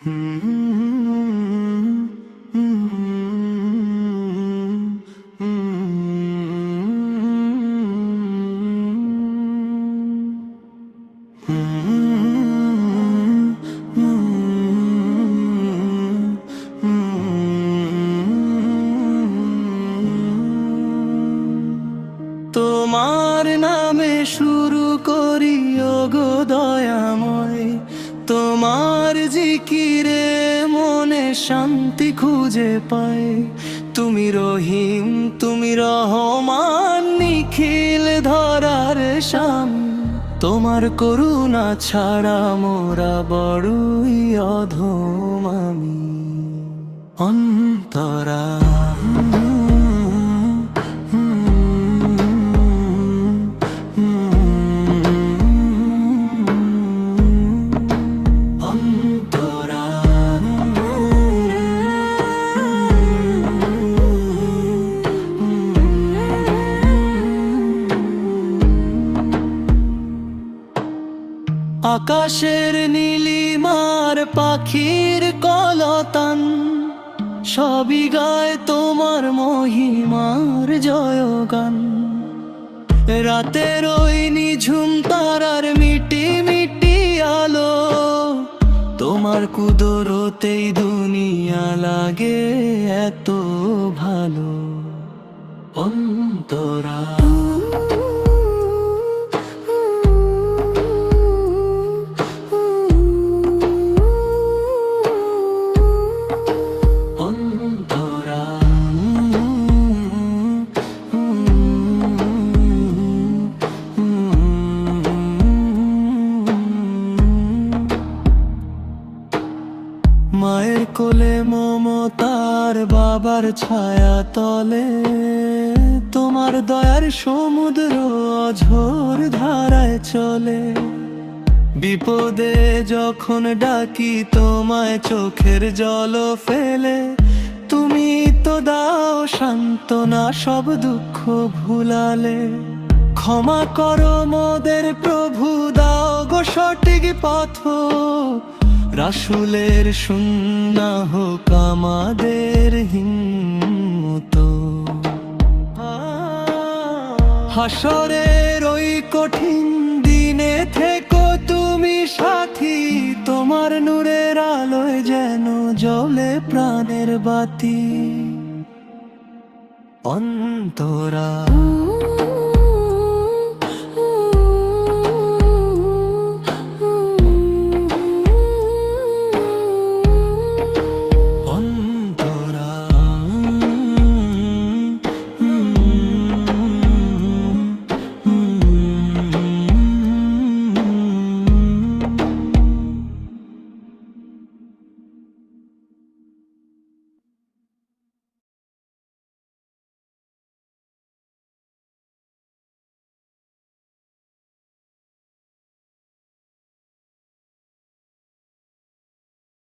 তোমার নামে শুরু করি ওগো দয়াময়, তোমার জিকিরে মনে শান্তি খুঁজে পাই। তুমি রহিম, তুমি রহমান, নিখিল ধরার স্বামী। তোমার করুণা ছাড়া মোরা বড়ই অধম আমি। অন্তরা আকাশের নীলিমার পাখির কলতান, সবই গায় তোমার মহিমার জয়গান। রাতের ওই নিঝুম তারার মিটি মিটি আলো, তোমার কুদরতেই দুনিয়া লাগে এত ভালো। অন্তরা মায়ের কোলে মমতার বাবার ছায়া তলে, তোমার দয়ার সমুদ্র অঝোর ধারায় চলে। বিপদে যখন ডাকি তোমায় চোখের জল ফেলে, তুমি তো দাও সান্ত্বনা সব দুঃখ ভুলালে। ক্ষমা করো মোদের প্রভু, দাও গো সঠিক পথ। রাসূলের সুন্নাহ হোক আমাদের হিম্মত। হাসরের ওই কঠিন দিনে থেকো তুমি সাথী, তোমার নূরের আলোয় যেন জ্বলে প্রাণের বাতি। অন্তরা